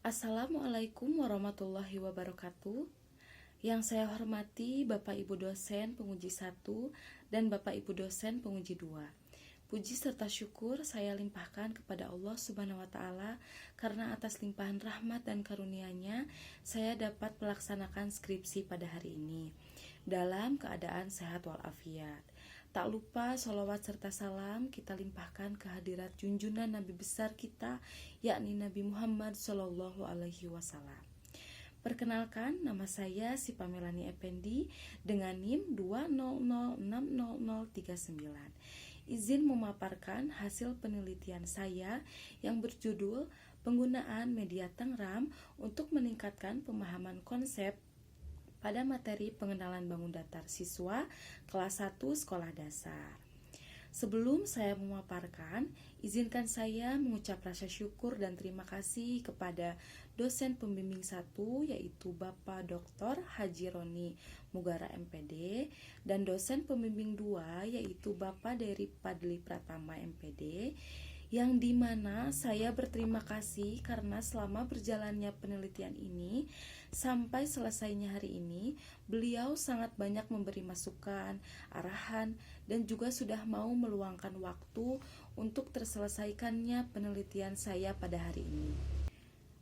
Assalamualaikum warahmatullahi wabarakatuh. Yang saya hormati Bapak Ibu dosen penguji 1 dan Bapak Ibu dosen penguji 2. Puji serta syukur saya limpahkan kepada Allah Subhanahu wa taala karena atas limpahan rahmat dan karunia-Nya saya dapat melaksanakan skripsi pada hari ini dalam keadaan sehat walafiat. Tak lupa sholawat serta salam kita limpahkan ke hadirat junjungan Nabi besar kita, yakni Nabi Muhammad Shallallahu Alaihi Wasallam. Perkenalkan, nama saya Sipa Melani Effendi dengan NIM 200600039. Izin memaparkan hasil penelitian saya yang berjudul Penggunaan Media Tangram untuk meningkatkan pemahaman konsep pada materi pengenalan bangun datar siswa kelas 1 sekolah dasar. Sebelum saya memaparkan, izinkan saya mengucap rasa syukur dan terima kasih kepada dosen pembimbing 1 yaitu Bapak Dr. Haji Roni Mugara MPD dan dosen pembimbing 2 yaitu Bapak Dery Padli Pratama MPD, yang dimana saya berterima kasih karena selama berjalannya penelitian ini sampai selesainya hari ini, beliau sangat banyak memberi masukan, arahan, dan juga sudah mau meluangkan waktu untuk terselesaikannya penelitian saya pada hari ini.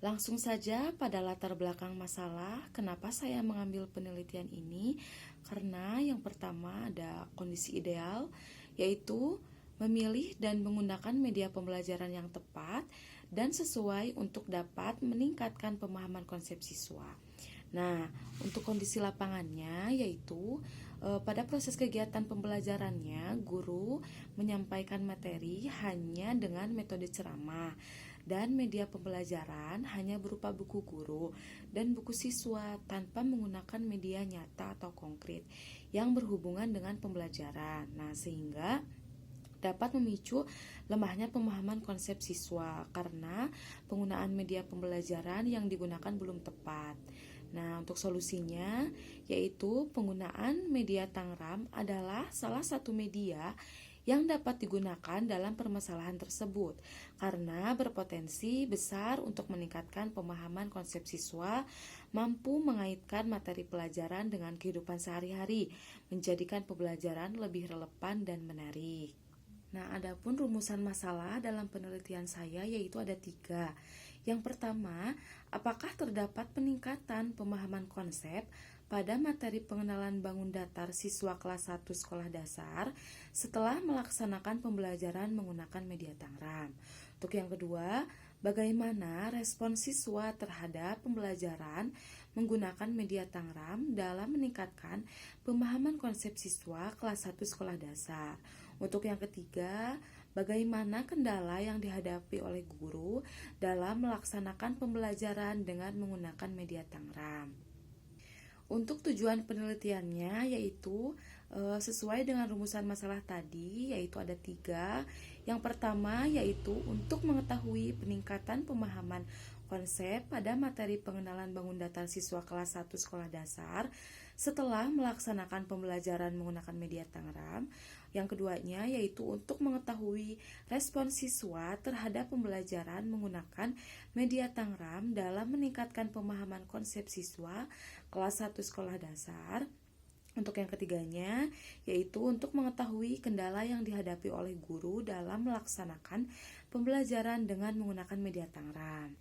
Langsung saja pada latar belakang masalah, kenapa saya mengambil penelitian ini? Karena yang pertama ada kondisi ideal, yaitu memilih dan menggunakan media pembelajaran yang tepat dan sesuai untuk dapat meningkatkan pemahaman konsep siswa. Nah, untuk kondisi lapangannya yaitu pada proses kegiatan pembelajarannya, guru menyampaikan materi hanya dengan metode ceramah dan media pembelajaran hanya berupa buku guru dan buku siswa tanpa menggunakan media nyata atau konkret yang berhubungan dengan pembelajaran. Nah, sehingga dapat memicu lemahnya pemahaman konsep siswa karena penggunaan media pembelajaran yang digunakan belum tepat. Nah, untuk solusinya yaitu penggunaan media Tangram adalah salah satu media yang dapat digunakan dalam permasalahan tersebut karena berpotensi besar untuk meningkatkan pemahaman konsep siswa, mampu mengaitkan materi pelajaran dengan kehidupan sehari-hari, menjadikan pembelajaran lebih relevan dan menarik. Nah, adapun rumusan masalah dalam penelitian saya yaitu ada 3. Yang pertama, apakah terdapat peningkatan pemahaman konsep pada materi pengenalan bangun datar siswa kelas 1 sekolah dasar setelah melaksanakan pembelajaran menggunakan media Tangram? Untuk yang kedua, bagaimana respon siswa terhadap pembelajaran menggunakan media Tangram dalam meningkatkan pemahaman konsep siswa kelas 1 sekolah dasar? Untuk yang ketiga, bagaimana kendala yang dihadapi oleh guru dalam melaksanakan pembelajaran dengan menggunakan media Tangram? Untuk tujuan penelitiannya yaitu sesuai dengan rumusan masalah tadi, yaitu ada 3. Yang pertama yaitu untuk mengetahui peningkatan pemahaman konsep pada materi pengenalan bangun datar siswa kelas 1 sekolah dasar setelah melaksanakan pembelajaran menggunakan media Tangram. Yang keduanya yaitu untuk mengetahui respon siswa terhadap pembelajaran menggunakan media Tangram dalam meningkatkan pemahaman konsep siswa kelas 1 sekolah dasar. Untuk yang ketiganya yaitu untuk mengetahui kendala yang dihadapi oleh guru dalam melaksanakan pembelajaran dengan menggunakan media Tangram.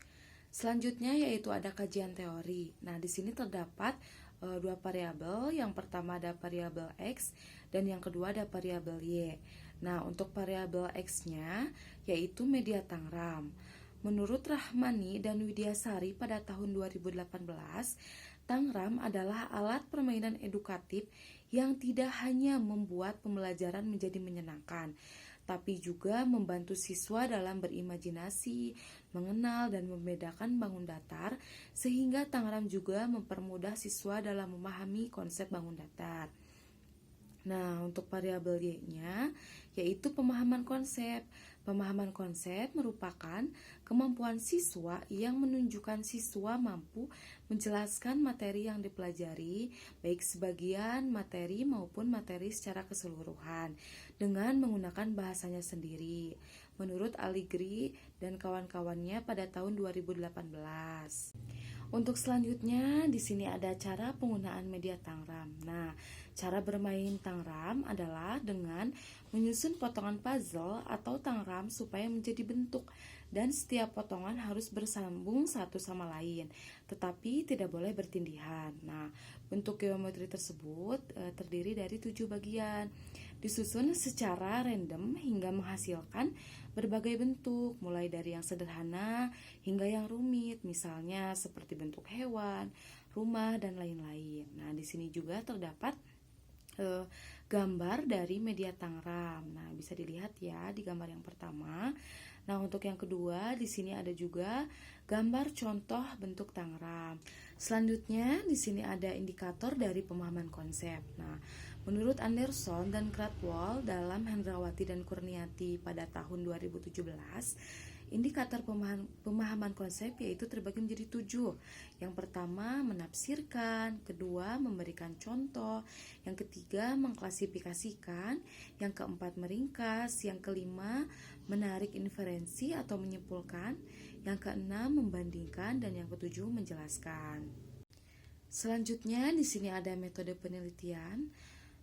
Selanjutnya yaitu ada kajian teori. Nah, di sini terdapat 2 variabel. Yang pertama ada variabel X dan yang kedua ada variabel Y. Nah, untuk variabel X-nya yaitu media Tangram. Menurut Rahmani dan Widyasari pada tahun 2018, Tangram adalah alat permainan edukatif yang tidak hanya membuat pembelajaran menjadi menyenangkan, tapi juga membantu siswa dalam berimajinasi, mengenal dan membedakan bangun datar, sehingga Tangram juga mempermudah siswa dalam memahami konsep bangun datar. Nah, untuk variabel Y-nya yaitu pemahaman konsep. Pemahaman konsep merupakan kemampuan siswa yang menunjukkan siswa mampu menjelaskan materi yang dipelajari, baik sebagian materi maupun materi secara keseluruhan, dengan menggunakan bahasanya sendiri, menurut Allegri dan kawan-kawannya pada tahun 2018. Untuk selanjutnya, di sini ada cara penggunaan media Tangram. Nah, cara bermain Tangram adalah dengan menyusun potongan puzzle atau Tangram supaya menjadi bentuk, dan setiap potongan harus bersambung satu sama lain, tetapi tidak boleh bertindihan. Nah, bentuk geometri tersebut terdiri dari 7 bagian, disusun secara random hingga menghasilkan berbagai bentuk, mulai dari yang sederhana hingga yang rumit, misalnya seperti bentuk hewan, rumah, dan lain-lain. Nah, di sini juga terdapat gambar dari media Tangram. Nah, bisa dilihat ya di gambar yang pertama. Nah, untuk yang kedua, di sini ada juga gambar contoh bentuk Tangram. Selanjutnya, di sini ada indikator dari pemahaman konsep. Nah, menurut Anderson dan Kratwall dalam Hendrawati dan Kurniati pada tahun 2017, indikator pemahaman konsep yaitu terbagi menjadi 7. Yang pertama, menafsirkan. Kedua, memberikan contoh. Yang ketiga, mengklasifikasikan. Yang keempat, meringkas. Yang kelima, menarik inferensi atau menyimpulkan. Yang keenam, membandingkan. Dan yang ketujuh, menjelaskan. Selanjutnya, di sini ada metode penelitian.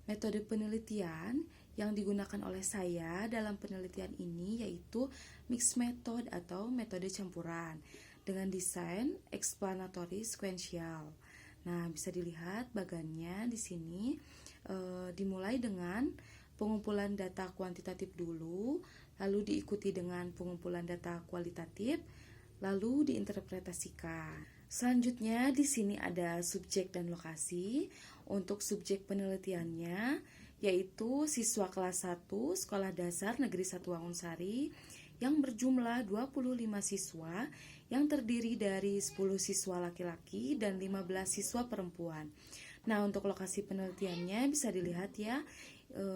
Metode penelitian yang digunakan oleh saya dalam penelitian ini yaitu mixed method atau metode campuran dengan desain explanatory sequential. Nah, bisa dilihat bagannya di sini dimulai dengan pengumpulan data kuantitatif dulu, lalu diikuti dengan pengumpulan data kualitatif, lalu diinterpretasikan. Selanjutnya di sini ada subjek dan lokasi. Untuk subjek penelitiannya yaitu siswa kelas 1 Sekolah Dasar Negeri 1 Wangunsari yang berjumlah 25 siswa yang terdiri dari 10 siswa laki-laki dan 15 siswa perempuan. Nah, untuk lokasi penelitiannya bisa dilihat ya,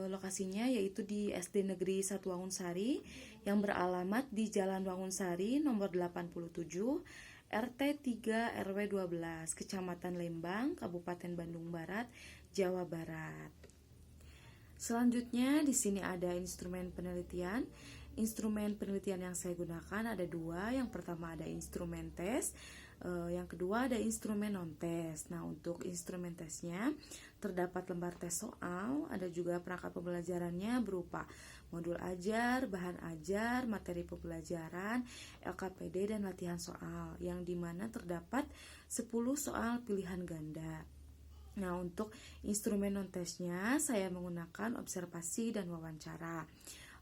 lokasinya yaitu di SD Negeri 1 Wangunsari yang beralamat di Jalan Wangunsari nomor 87, RT 3 RW 12, Kecamatan Lembang, Kabupaten Bandung Barat, Jawa Barat. Selanjutnya di sini ada instrumen penelitian. Instrumen penelitian yang saya gunakan ada 2. Yang pertama ada instrumen tes, yang kedua ada instrumen non-tes. Nah, untuk instrumen tesnya terdapat lembar tes soal, ada juga perangkat pembelajarannya berupa modul ajar, bahan ajar, materi pembelajaran, LKPD, dan latihan soal, yang dimana terdapat 10 soal pilihan ganda. Nah, untuk instrumen non-tesnya saya menggunakan observasi dan wawancara.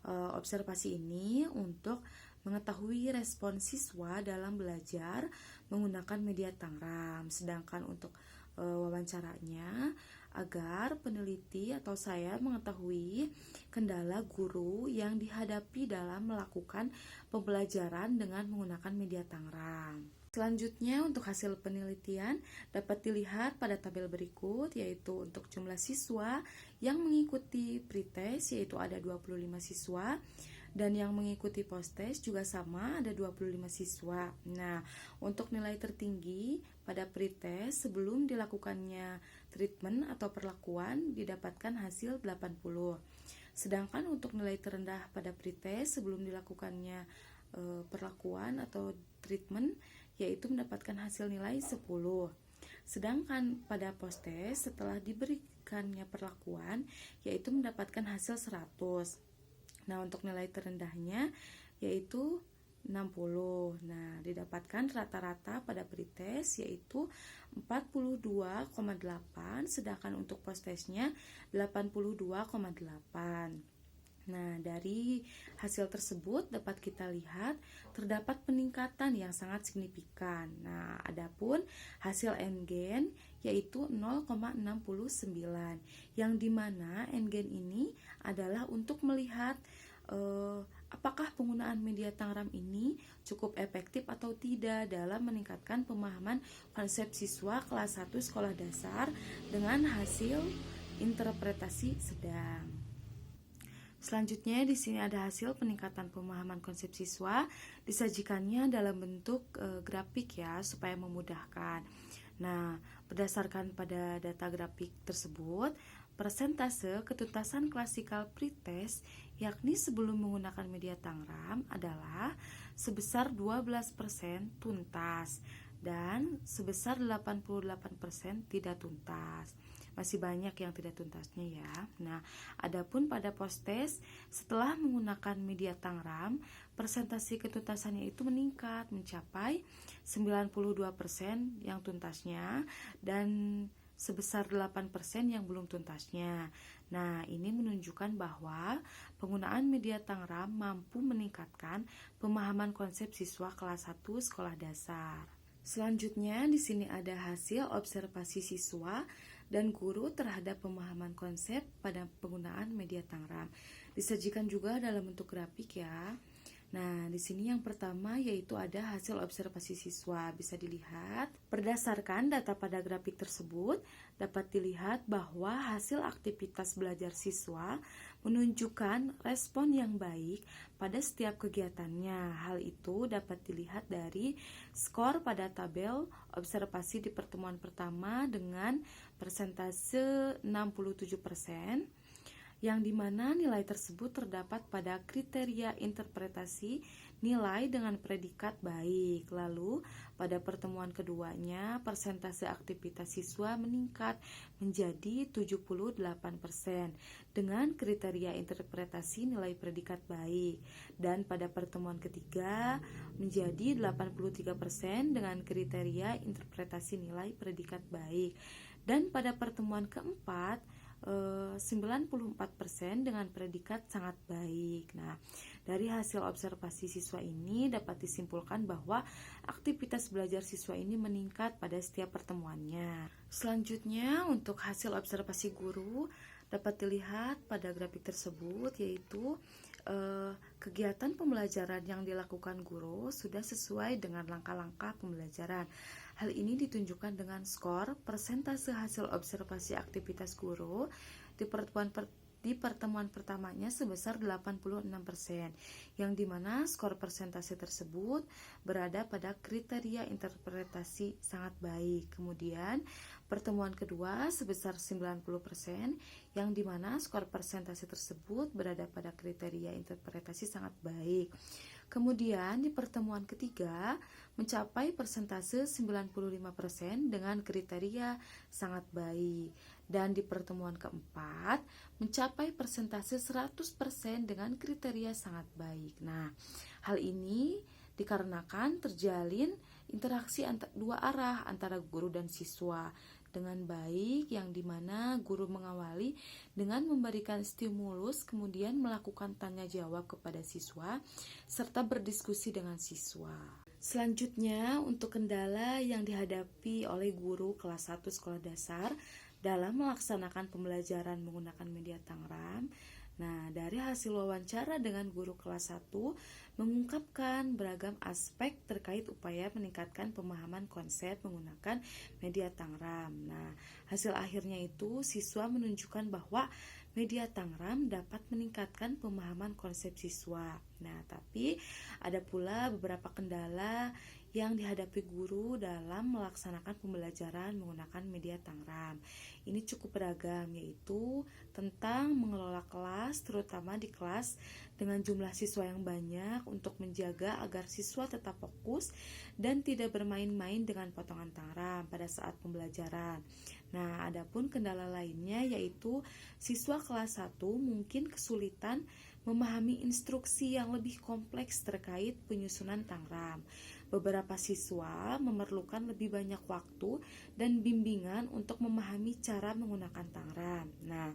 Observasi ini untuk mengetahui respon siswa dalam belajar menggunakan media Tangram, sedangkan untuk wawancaranya agar peneliti atau saya mengetahui kendala guru yang dihadapi dalam melakukan pembelajaran dengan menggunakan media Tangram. Selanjutnya untuk hasil penelitian dapat dilihat pada tabel berikut, yaitu untuk jumlah siswa yang mengikuti pretest yaitu ada 25 siswa, dan yang mengikuti post-test juga sama, ada 25 siswa. Nah, untuk nilai tertinggi pada pretest sebelum dilakukannya treatment atau perlakuan didapatkan hasil 80. Sedangkan untuk nilai terendah pada pretest sebelum dilakukannya perlakuan atau treatment yaitu mendapatkan hasil nilai 10. Sedangkan pada post-test setelah diberikannya perlakuan yaitu mendapatkan hasil 100. Nah, untuk nilai terendahnya yaitu 60. Nah, didapatkan rata-rata pada pretest yaitu 42,8, sedangkan untuk post-testnya 82,8. Nah, dari hasil tersebut dapat kita lihat terdapat peningkatan yang sangat signifikan. Nah, adapun hasil N-gen yaitu 0,69, yang dimana N-gen ini adalah untuk melihat apakah penggunaan media Tangram ini cukup efektif atau tidak dalam meningkatkan pemahaman konsep siswa kelas 1 sekolah dasar dengan hasil interpretasi sedang. Selanjutnya di sini ada hasil peningkatan pemahaman konsep siswa, disajikannya dalam bentuk grafik ya supaya memudahkan. Nah, berdasarkan pada data grafik tersebut, Persentase ketuntasan klasikal pretest yakni sebelum menggunakan media Tangram adalah sebesar 12% tuntas dan sebesar 88% tidak tuntas. Masih banyak yang tidak tuntasnya ya. Nah, adapun pada post-test setelah menggunakan media Tangram, persentase ketuntasannya itu meningkat mencapai 92% yang tuntasnya dan sebesar 8% yang belum tuntasnya. Nah, ini menunjukkan bahwa penggunaan media Tangram mampu meningkatkan pemahaman konsep siswa kelas 1 sekolah dasar. Selanjutnya, di sini ada hasil observasi siswa dan guru terhadap pemahaman konsep pada penggunaan media Tangram. Disajikan juga dalam bentuk grafik ya. Nah, di sini yang pertama yaitu ada hasil observasi siswa. Bisa dilihat, berdasarkan data pada grafik tersebut, dapat dilihat bahwa hasil aktivitas belajar siswa menunjukkan respon yang baik pada setiap kegiatannya. Hal itu dapat dilihat dari skor pada tabel observasi di pertemuan pertama dengan persentase 67%. Yang dimana nilai tersebut terdapat pada kriteria interpretasi nilai dengan predikat baik. Lalu pada pertemuan keduanya persentase aktivitas siswa meningkat menjadi 78% dengan kriteria interpretasi nilai predikat baik, dan pada pertemuan ketiga menjadi 83% dengan kriteria interpretasi nilai predikat baik, dan pada pertemuan keempat 94% dengan predikat sangat baik. Nah, dari hasil observasi siswa ini dapat disimpulkan bahwa aktivitas belajar siswa ini meningkat pada setiap pertemuannya. Selanjutnya, untuk hasil observasi guru dapat dilihat pada grafik tersebut, yaitu kegiatan pembelajaran yang dilakukan guru sudah sesuai dengan langkah-langkah pembelajaran. Hal ini ditunjukkan dengan skor persentase hasil observasi aktivitas guru di pertemuan pertamanya sebesar 86%, yang dimana skor persentase tersebut berada pada kriteria interpretasi sangat baik. Kemudian pertemuan kedua sebesar 90%, yang dimana skor persentase tersebut berada pada kriteria interpretasi sangat baik. Kemudian di pertemuan ketiga mencapai persentase 95% dengan kriteria sangat baik. Dan di pertemuan keempat mencapai persentase 100% dengan kriteria sangat baik. Nah, hal ini dikarenakan terjalin interaksi dua arah antara guru dan siswa dengan baik, yang dimana guru mengawali dengan memberikan stimulus, kemudian melakukan tanya jawab kepada siswa serta berdiskusi dengan siswa. Selanjutnya, untuk kendala yang dihadapi oleh guru kelas 1 sekolah dasar dalam melaksanakan pembelajaran menggunakan media Tangram. Nah, dari hasil wawancara dengan guru kelas 1 mengungkapkan beragam aspek terkait upaya meningkatkan pemahaman konsep menggunakan media Tangram. Nah, hasil akhirnya itu siswa menunjukkan bahwa media Tangram dapat meningkatkan pemahaman konsep siswa. Nah, tapi ada pula beberapa kendala yang dihadapi guru dalam melaksanakan pembelajaran menggunakan media Tangram. Ini cukup beragam, yaitu tentang mengelola kelas, terutama di kelas dengan jumlah siswa yang banyak, untuk menjaga agar siswa tetap fokus dan tidak bermain-main dengan potongan Tangram pada saat pembelajaran. Nah, adapun kendala lainnya yaitu siswa kelas 1 mungkin kesulitan memahami instruksi yang lebih kompleks terkait penyusunan Tangram. Beberapa siswa memerlukan lebih banyak waktu dan bimbingan untuk memahami cara menggunakan Tangram. Nah,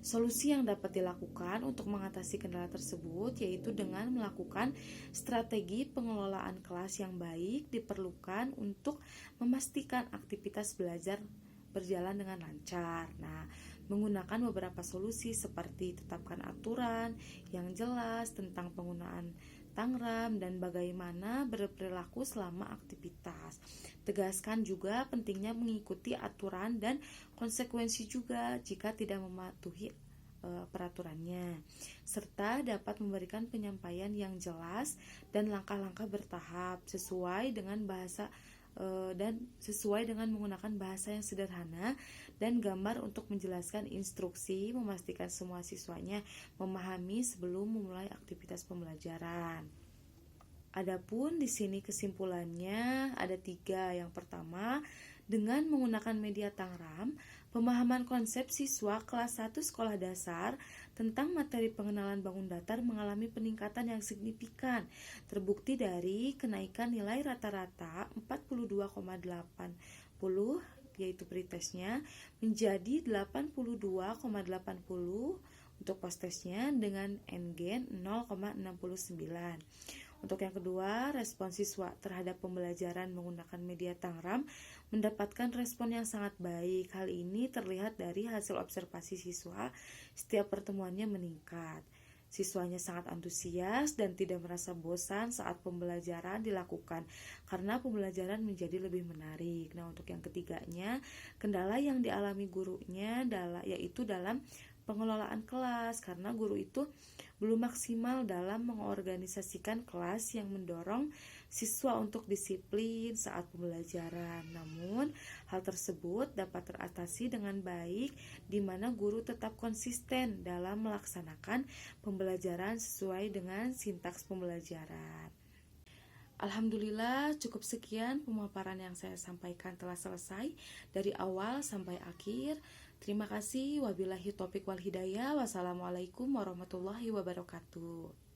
solusi yang dapat dilakukan untuk mengatasi kendala tersebut yaitu dengan melakukan strategi pengelolaan kelas yang baik diperlukan untuk memastikan aktivitas belajar berjalan dengan lancar. Nah, menggunakan beberapa solusi seperti tetapkan aturan yang jelas tentang penggunaan Tangram dan bagaimana berperilaku selama aktivitas. Tegaskan juga pentingnya mengikuti aturan dan konsekuensi juga jika tidak mematuhi peraturannya, serta dapat memberikan penyampaian yang jelas dan langkah-langkah bertahap sesuai dengan bahasa dan sesuai dengan menggunakan bahasa yang sederhana dan gambar untuk menjelaskan instruksi, memastikan semua siswanya memahami sebelum memulai aktivitas pembelajaran. Adapun di sini kesimpulannya ada 3. Yang pertama, dengan menggunakan media Tangram, pemahaman konsep siswa kelas 1 sekolah dasar tentang materi pengenalan bangun datar mengalami peningkatan yang signifikan, terbukti dari kenaikan nilai rata-rata 42,80 yaitu pretestnya menjadi 82,80 untuk posttestnya dengan NGen 0,69. Untuk yang kedua, respon siswa terhadap pembelajaran menggunakan media Tangram mendapatkan respon yang sangat baik. Hal ini terlihat dari hasil observasi siswa, setiap pertemuannya meningkat. Siswanya sangat antusias dan tidak merasa bosan saat pembelajaran dilakukan karena pembelajaran menjadi lebih menarik. Nah, untuk yang ketiganya, kendala yang dialami gurunya yaitu dalam pengelolaan kelas karena guru itu belum maksimal dalam mengorganisasikan kelas yang mendorong siswa untuk disiplin saat pembelajaran. Namun, hal tersebut dapat teratasi dengan baik di mana guru tetap konsisten dalam melaksanakan pembelajaran sesuai dengan sintaks pembelajaran. Alhamdulillah, cukup sekian pemaparan yang saya sampaikan telah selesai dari awal sampai akhir. Terima kasih. Wabillahi taufiq wal hidayah. Wassalamualaikum warahmatullahi wabarakatuh.